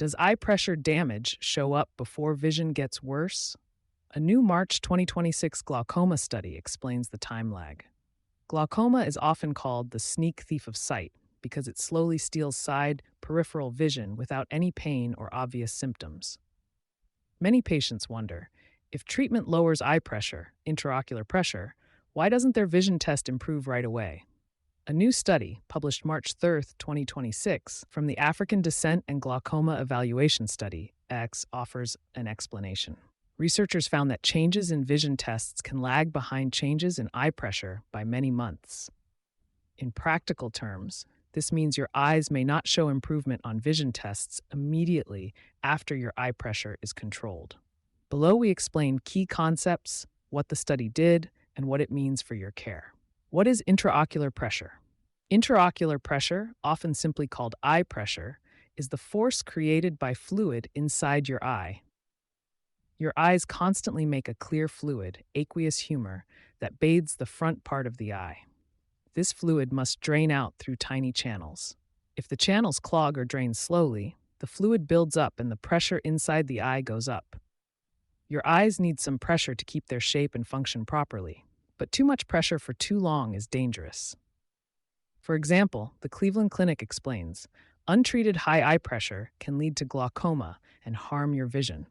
Does eye pressure damage show up before vision gets worse? A new March 2026 glaucoma study explains the time lag. Glaucoma is often called the sneak thief of sight because it slowly steals side, peripheral vision without any pain or obvious symptoms. Many patients wonder, if treatment lowers eye pressure, intraocular pressure, why doesn't their vision test improve right away? A new study, published March 3, 2026, from the African Descent and Glaucoma Evaluation Study, ADAGES, offers an explanation. Researchers found that changes in vision tests can lag behind changes in eye pressure by many months. In practical terms, this means your eyes may not show improvement on vision tests immediately after your eye pressure is controlled. Below, we explain key concepts, what the study did, and what it means for your care. What is intraocular pressure? Intraocular pressure, often simply called eye pressure, is the force created by fluid inside your eye. Your eyes constantly make a clear fluid, aqueous humor, that bathes the front part of the eye. This fluid must drain out through tiny channels. If the channels clog or drain slowly, the fluid builds up and the pressure inside the eye goes up. Your eyes need some pressure to keep their shape and function properly, but too much pressure for too long is dangerous. For example, the Cleveland Clinic explains, untreated high eye pressure can lead to glaucoma and harm your vision.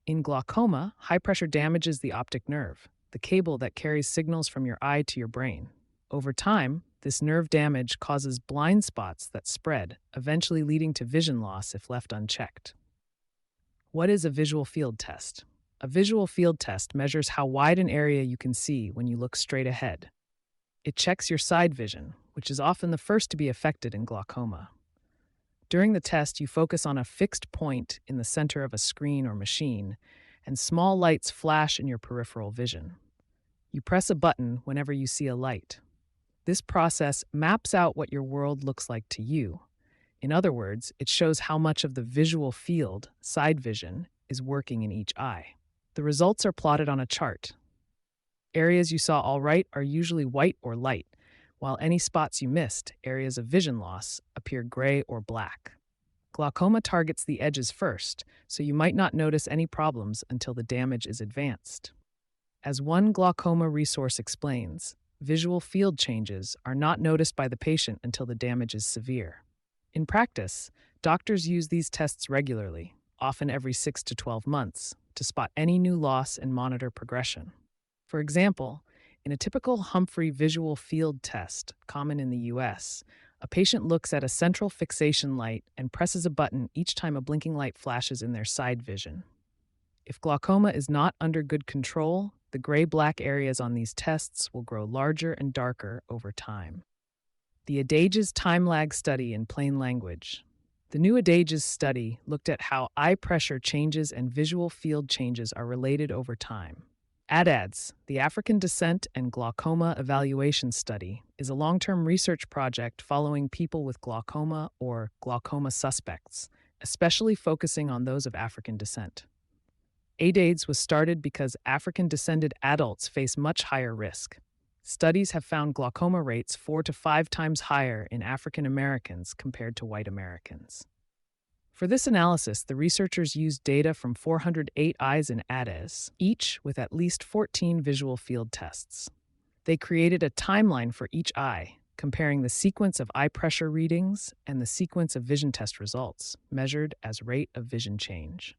In glaucoma, high pressure damages the optic nerve, the cable that carries signals from your eye to your brain. Over time, this nerve damage causes blind spots that spread, eventually leading to vision loss if left unchecked. What is a visual field test? A visual field test measures how wide an area you can see when you look straight ahead. It checks your side vision, which is often the first to be affected in glaucoma. During the test, you focus on a fixed point in the center of a screen or machine, and small lights flash in your peripheral vision. You press a button whenever you see a light. This process maps out what your world looks like to you. In other words, it shows how much of the visual field, side vision, is working in each eye. The results are plotted on a chart. Areas you saw all right are usually white or light, while any spots you missed, areas of vision loss, appear gray or black. Glaucoma targets the edges first, so you might not notice any problems until the damage is advanced. As one glaucoma resource explains, visual field changes are not noticed by the patient until the damage is severe. In practice, doctors use these tests regularly, often every 6 to 12 months, to spot any new loss and monitor progression. For example, in a typical Humphrey visual field test, common in the US, a patient looks at a central fixation light and presses a button each time a blinking light flashes in their side vision. If glaucoma is not under good control, the gray-black areas on these tests will grow larger and darker over time. The ADAGES time lag study in plain language. The new ADAGES study looked at how eye pressure changes and visual field changes are related over time. ADAGES, the African Descent and Glaucoma Evaluation Study, is a long-term research project following people with glaucoma or glaucoma suspects, especially focusing on those of African descent. ADAGES was started because African-descended adults face much higher risk. Studies have found glaucoma rates 4 to 5 times higher in African Americans compared to white Americans. For this analysis, the researchers used data from 408 eyes in ADAGES, each with at least 14 visual field tests. They created a timeline for each eye, comparing the sequence of eye pressure readings and the sequence of vision test results, measured as rate of vision change.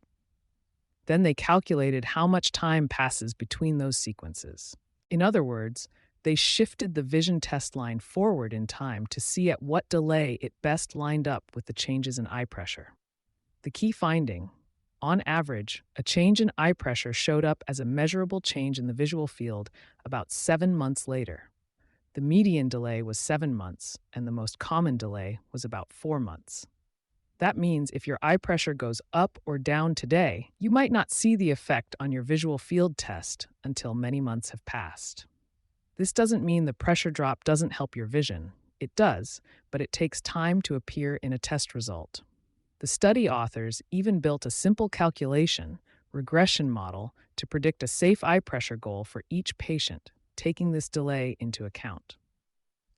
Then they calculated how much time passes between those sequences. In other words, they shifted the vision test line forward in time to see at what delay it best lined up with the changes in eye pressure. The key finding: on average, a change in eye pressure showed up as a measurable change in the visual field about 7 months later. The median delay was 7 months, and the most common delay was about 4 months. That means if your eye pressure goes up or down today, you might not see the effect on your visual field test until many months have passed. This doesn't mean the pressure drop doesn't help your vision. It does, but it takes time to appear in a test result. The study authors even built a simple calculation, regression model, to predict a safe eye pressure goal for each patient, taking this delay into account.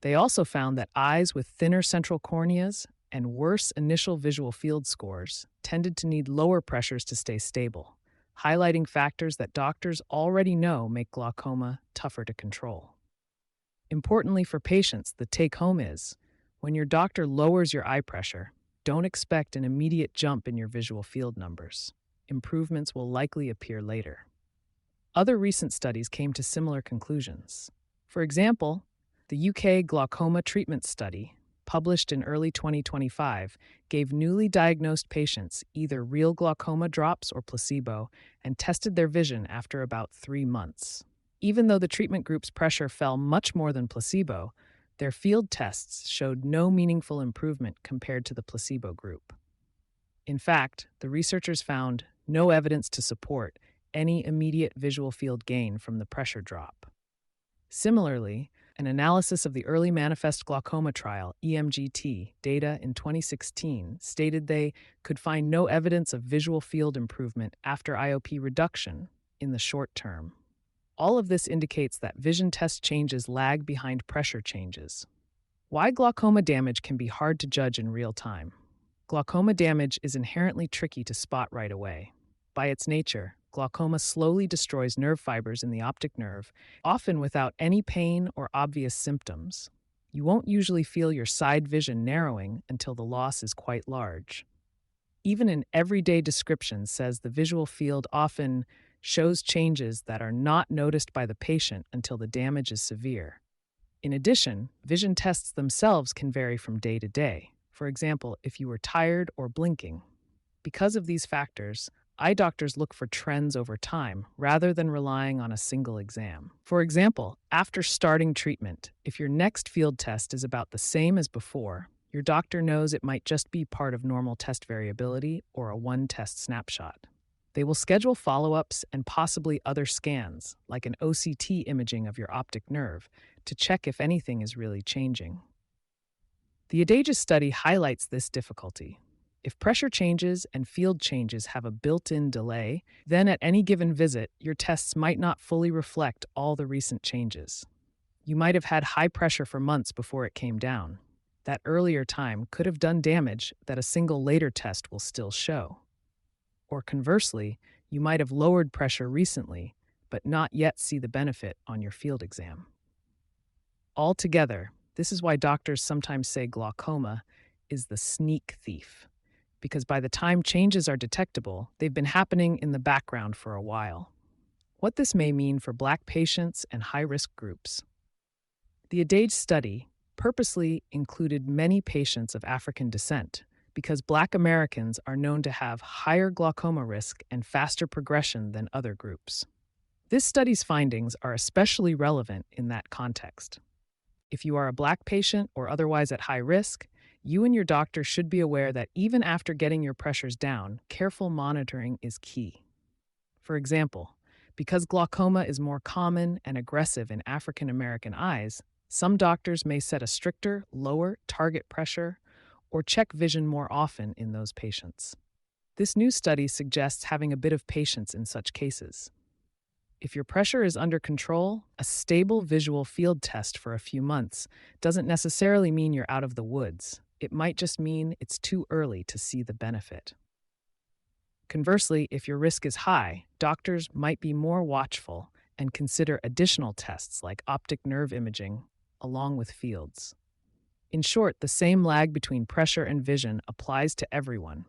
They also found that eyes with thinner central corneas and worse initial visual field scores tended to need lower pressures to stay stable, highlighting factors that doctors already know make glaucoma tougher to control. Importantly for patients, the take-home is, when your doctor lowers your eye pressure, don't expect an immediate jump in your visual field numbers. Improvements will likely appear later. Other recent studies came to similar conclusions. For example, the UK glaucoma treatment study, published in early 2025, gave newly diagnosed patients either real glaucoma drops or placebo and tested their vision after about 3 months. Even though the treatment group's pressure fell much more than placebo, their field tests showed no meaningful improvement compared to the placebo group. In fact, the researchers found no evidence to support any immediate visual field gain from the pressure drop. Similarly, an analysis of the early manifest glaucoma trial, EMGT, data in 2016 stated they could find no evidence of visual field improvement after IOP reduction in the short term. All of this indicates that vision test changes lag behind pressure changes. Why glaucoma damage can be hard to judge in real time. Glaucoma damage is inherently tricky to spot right away. By its nature, glaucoma slowly destroys nerve fibers in the optic nerve, often without any pain or obvious symptoms. You won't usually feel your side vision narrowing until the loss is quite large. Even an everyday description says the visual field often shows changes that are not noticed by the patient until the damage is severe. In addition, vision tests themselves can vary from day to day. For example, if you were tired or blinking. Because of these factors, eye doctors look for trends over time rather than relying on a single exam. For example, after starting treatment, if your next field test is about the same as before, your doctor knows it might just be part of normal test variability or a one-test snapshot. They will schedule follow-ups and possibly other scans, like an OCT imaging of your optic nerve, to check if anything is really changing. The ADAGES study highlights this difficulty. If pressure changes and field changes have a built-in delay, then at any given visit, your tests might not fully reflect all the recent changes. You might have had high pressure for months before it came down. That earlier time could have done damage that a single later test will still show. Or conversely, you might have lowered pressure recently, but not yet see the benefit on your field exam. Altogether, this is why doctors sometimes say glaucoma is the sneak thief, because by the time changes are detectable, they've been happening in the background for a while. What this may mean for Black patients and high-risk groups. The ADAGES study purposely included many patients of African descent, because Black Americans are known to have higher glaucoma risk and faster progression than other groups. This study's findings are especially relevant in that context. If you are a Black patient or otherwise at high risk, you and your doctor should be aware that even after getting your pressures down, careful monitoring is key. For example, because glaucoma is more common and aggressive in African American eyes, some doctors may set a stricter, lower target pressure or check vision more often in those patients. This new study suggests having a bit of patience in such cases. If your pressure is under control, a stable visual field test for a few months doesn't necessarily mean you're out of the woods. It might just mean it's too early to see the benefit. Conversely, if your risk is high, doctors might be more watchful and consider additional tests like optic nerve imaging along with fields. In short, the same lag between pressure and vision applies to everyone,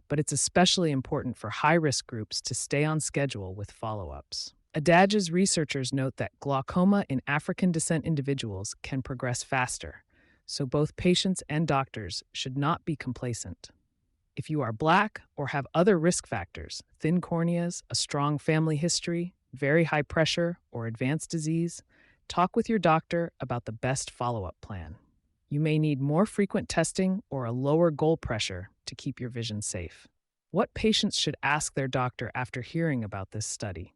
but it's especially important for high-risk groups to stay on schedule with follow-ups. ADAGES researchers note that glaucoma in African descent individuals can progress faster, so both patients and doctors should not be complacent. If you are Black or have other risk factors, thin corneas, a strong family history, very high pressure, or advanced disease, talk with your doctor about the best follow-up plan. You may need more frequent testing or a lower goal pressure to keep your vision safe. What patients should ask their doctor after hearing about this study?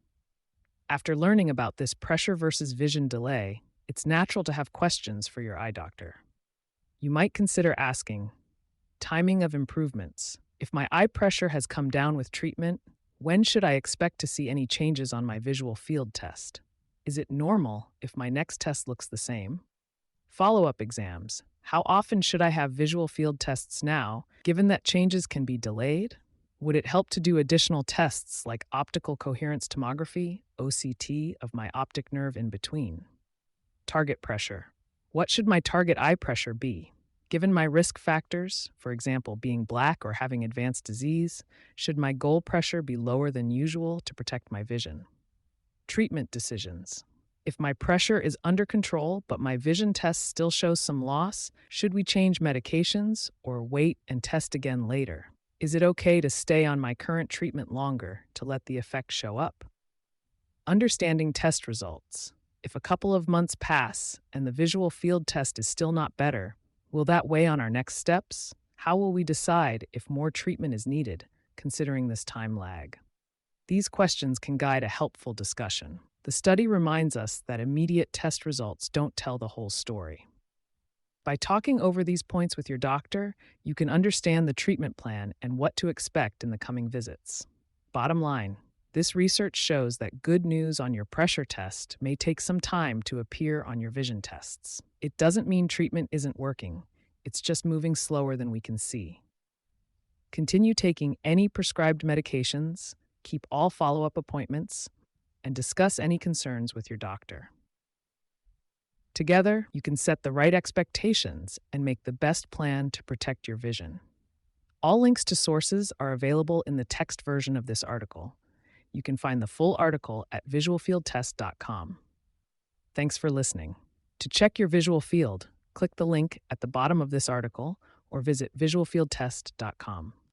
After learning about this pressure versus vision delay, it's natural to have questions for your eye doctor. You might consider asking, timing of improvements. If my eye pressure has come down with treatment, when should I expect to see any changes on my visual field test? Is it normal if my next test looks the same? Follow-up exams. How often should I have visual field tests now, given that changes can be delayed? Would it help to do additional tests like optical coherence tomography, OCT, of my optic nerve in between? Target pressure. What should my target eye pressure be? Given my risk factors, for example, being black or having advanced disease, should my goal pressure be lower than usual to protect my vision? Treatment decisions. If my pressure is under control but my vision test still shows some loss, should we change medications or wait and test again later? Is it okay to stay on my current treatment longer to let the effect show up? Understanding test results. If a couple of months pass and the visual field test is still not better, will that weigh on our next steps? How will we decide if more treatment is needed, considering this time lag? These questions can guide a helpful discussion. The study reminds us that immediate test results don't tell the whole story. By talking over these points with your doctor, you can understand the treatment plan and what to expect in the coming visits. Bottom line, this research shows that good news on your pressure test may take some time to appear on your vision tests. It doesn't mean treatment isn't working. It's just moving slower than we can see. Continue taking any prescribed medications, keep all follow-up appointments, and discuss any concerns with your doctor. Together, you can set the right expectations and make the best plan to protect your vision. All links to sources are available in the text version of this article. You can find the full article at visualfieldtest.com. Thanks for listening. To check your visual field, click the link at the bottom of this article or visit visualfieldtest.com.